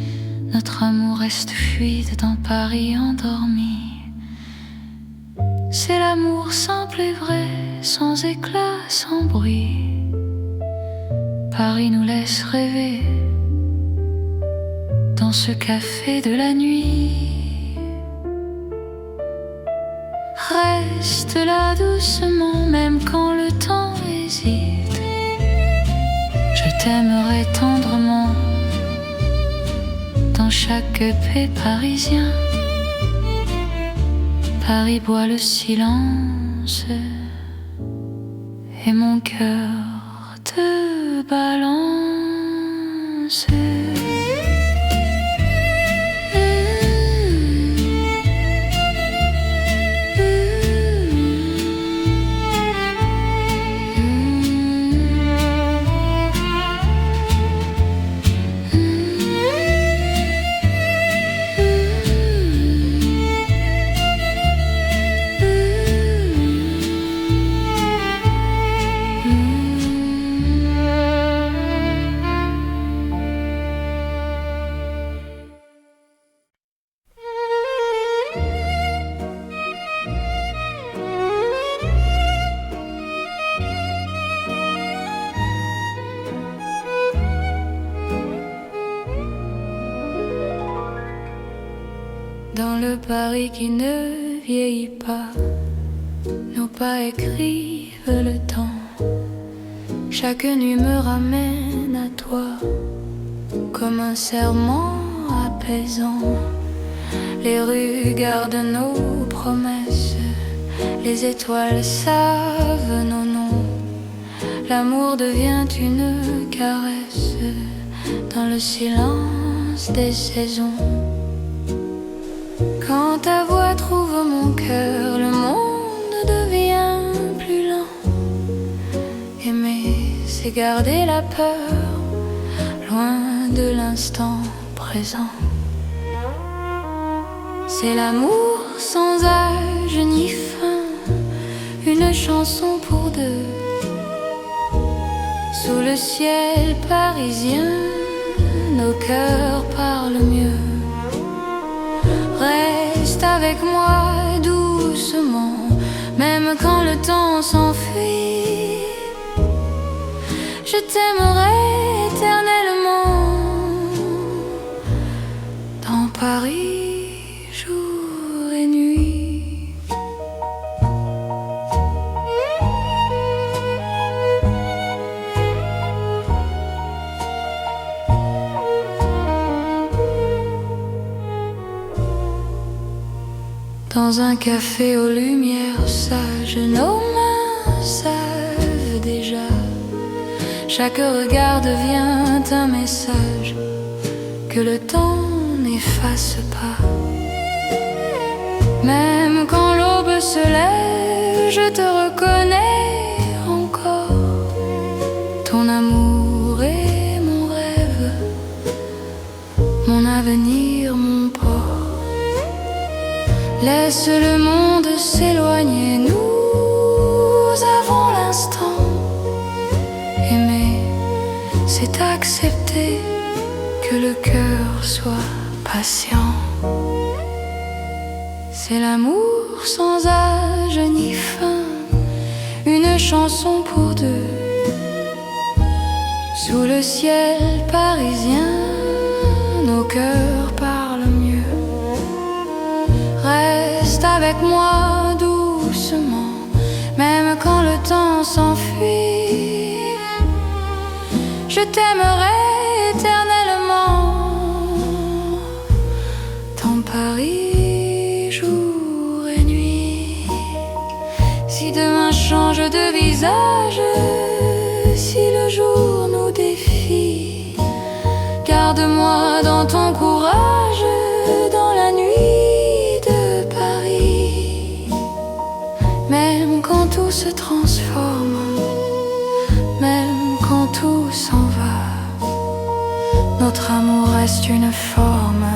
Speaker 1: notre amour reste fluide dans Paris endormi. C'est l'amour simple et vrai, sans éclat, sans bruit. Paris nous laisse rêver dans ce café de la nuit. Reste là doucement, même quand le temps hésite. Je t'aimerai tendrement dans chaque paix parisien. Paris boit le silence et mon cœur te balance. Dans le Paris qui ne vieillit pas, nos pas écrivent le temps. Chaque nuit me ramène à toi, comme un serment apaisant. Les rues gardent nos promesses, les étoiles savent nos noms. L'amour devient une caresse dans le silence des saisons. Quand ta voix trouve mon cœur, le monde devient plus lent. Aimer, c'est garder la peur, loin de l'instant présent. C'est l'amour sans âge ni fin, une chanson pour deux. Sous le ciel parisien, nos cœurs parlent mieux. Reste avec moi doucement, même quand le temps s'enfuit. Je t'aimerai éternellement dans Paris, jour et nuit. Dans un café aux lumières sages, nos mains savent déjà. Chaque regard devient un message que le temps n'efface pas. Même quand l'aube se lève, je te reconnais encore. Ton amour est mon rêve, mon avenir, mon port. Laisse le monde s'éloigner, nous avons l'instant. Aimer, c'est accepter que le cœur soit patient. C'est l'amour sans âge ni fin, une chanson pour deux. Sous le ciel parisien, nos cœurs parlent mieux. Reste avec moi doucement, même quand le temps s'enfuit. Je t'aimerai éternellement dans Paris, jour et nuit. Si demain change de visage, si le jour nous défie, garde-moi dans ton courage, dans la nuit de Paris. Même quand tout se transforme, même quand tout s'en va, notre amour reste une forme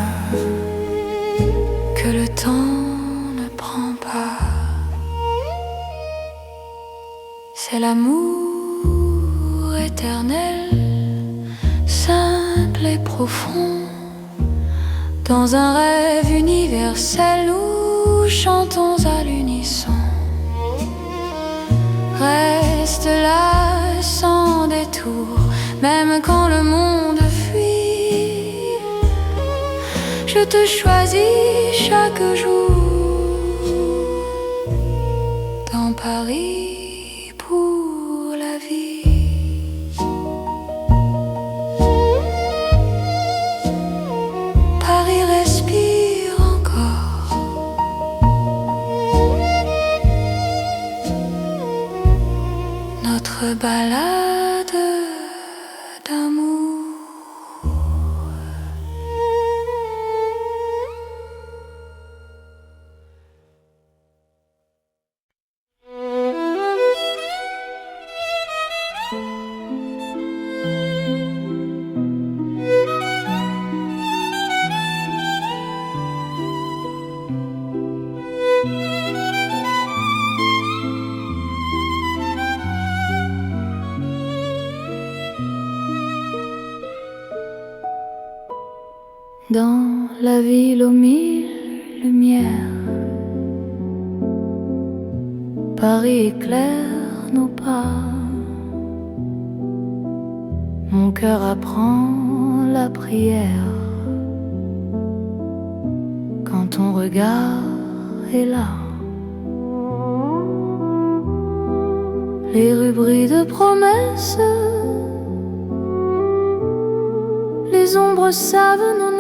Speaker 1: que le temps ne prend pas. C'est l'amour éternel, simple et profond. Dans un rêve universel, nous chantons à l'unisson. Reste là sans détour, même quand le monde fuit. Je te choisis chaque jour dans Paris pour la vie. Paris respire encore. Notre balade d'amour. Dans la ville aux mille lumières, Paris éclaire nos pas. Mon cœur apprend la prière quand ton regard est là. Les rues brillent de promesses, les ombres savent nos noms.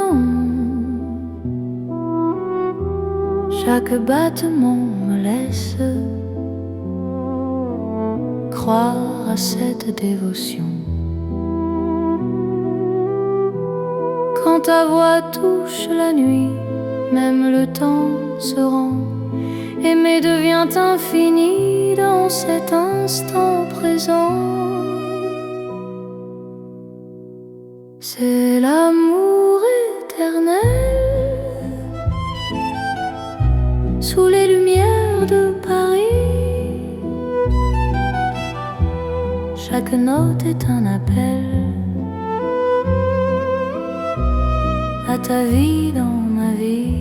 Speaker 1: Chaque battement me laisse croire à cette dévotion. Quand ta voix touche la nuit, même le temps se rend. Aimer devient infini dans cet instant présent. C'est l'amour éternel sous les lumières de Paris. Chaque note est un appel à ta vie dans ma vie.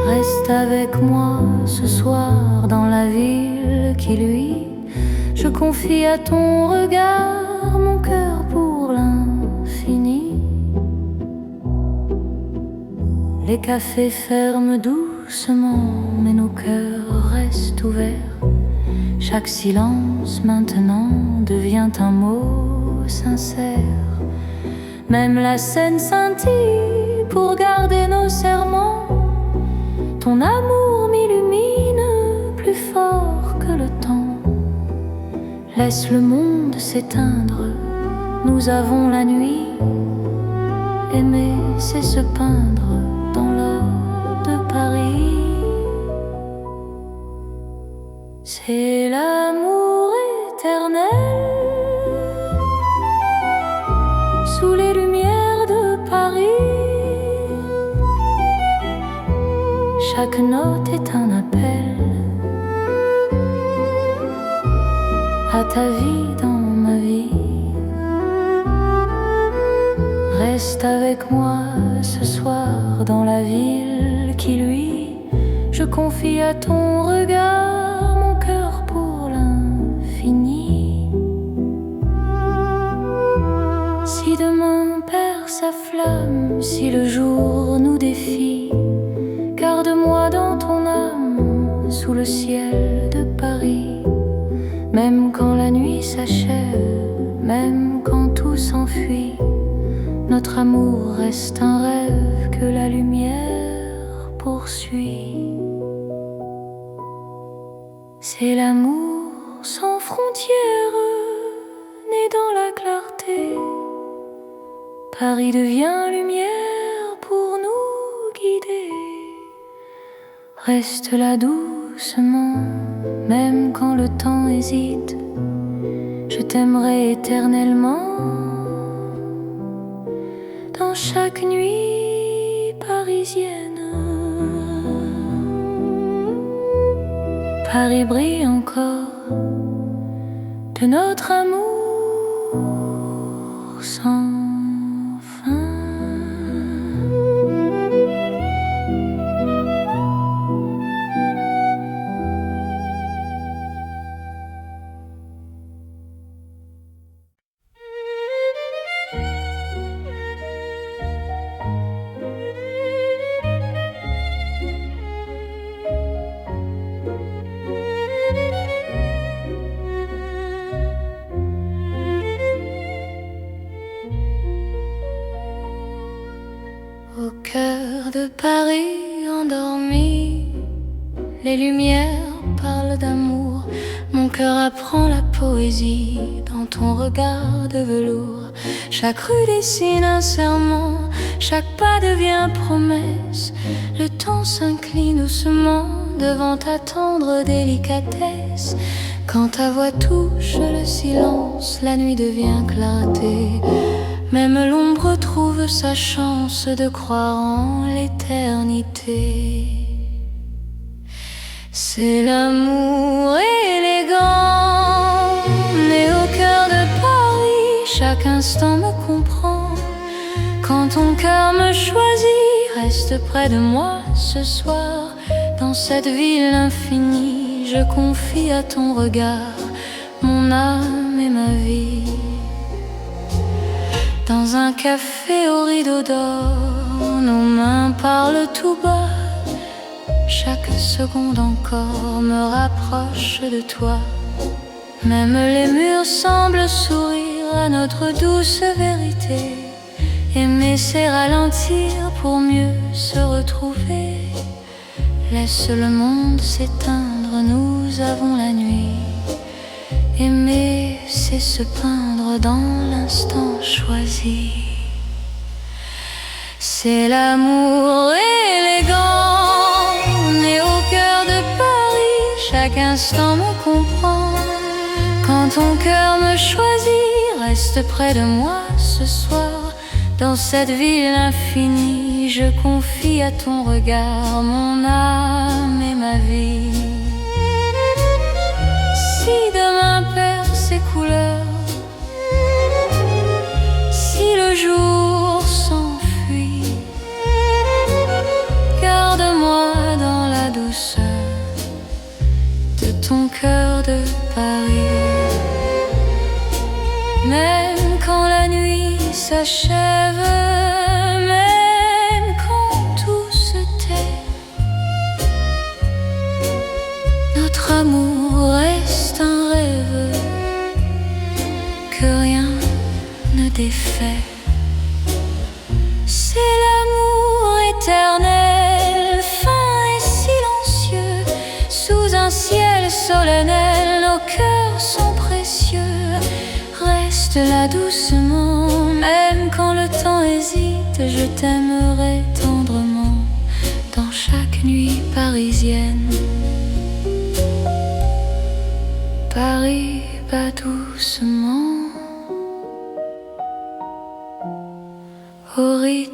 Speaker 1: Reste avec moi ce soir dans la ville qui luit. Je confie à ton regard mon cœur pour l'infini. Les cafés ferment doucement, mais nos cœurs restent ouverts. Chaque silence maintenant devient un mot sincère. Même la scène scintille pour garder nos serments. Ton amour m'illumine plus fort que le temps. Laisse le monde s'éteindre, nous avons la nuit. Aimer, c'est se peindre dans l'or de Paris. C'est l'amour éternel sous les lumières de Paris. Chaque note est un appel à ta vie dans ma vie. Reste avec moi ce soir dans la ville qui luit. Je confie à ton regard mon cœur pour l'infini. Si demain perd sa flamme, si le jour nous défie, garde-moi dans ton âme sous le ciel de Paris. Même quand la nuit s'achève, même quand tout s'enfuit, notre amour reste un rêve que la lumière poursuit. C'est l'amour sans frontières, né dans la clarté. Paris devient lumière pour nous guider. Reste là doucement, même quand le temps hésite. Je t'aimerai éternellement. Dans chaque nuit parisienne, Paris brille encore de notre amour sans fin. Au cœur de Paris endormi, les lumières parlent d'amour. Mon cœur apprend la poésie dans ton regard de velours. Chaque rue dessine un serment, chaque pas devient promesse. Le temps s'incline doucement devant ta tendre délicatesse. Quand ta voix touche le silence, la nuit devient clarté. Même l'ombre trouve sa chance de croire en l'éternité. C'est l'amour élégant, né au cœur de Paris. Chaque instant me comprend. Quand ton cœur me choisit, reste près de moi ce soir. Dans cette ville infinie, je confie à ton regard mon âme et ma vie. Dans un café au rideau d'or, nos mains parlent tout bas. Chaque seconde encore me rapproche de toi. Même les murs semblent sourire à notre douce vérité. Aimer, c'est ralentir pour mieux se retrouver. Laisse le monde s'éteindre, nous avons la nuit. Aimer, c'est se peindre dans l'instant choisi. C'est l'amour élégant, né au cœur de Paris. Chaque instant me comprend. Quand ton cœur me choisit, reste près de moi ce soir. Dans cette ville infinie, je confie à ton regard mon âme et ma vie. Si demain perd ses couleurs, si le jour s'enfuit, garde-moi ton cœur de Paris. Même quand la nuit s'achève, même quand tout se tait, notre amour reste un rêve que rien ne défait. C'est l'amour éternel, fin et silencieux, sous un ciel solennel, nos cœurs sont précieux. Reste là doucement, même quand le temps hésite, je t'aimerai tendrement dans chaque nuit parisienne. Paris bat doucement.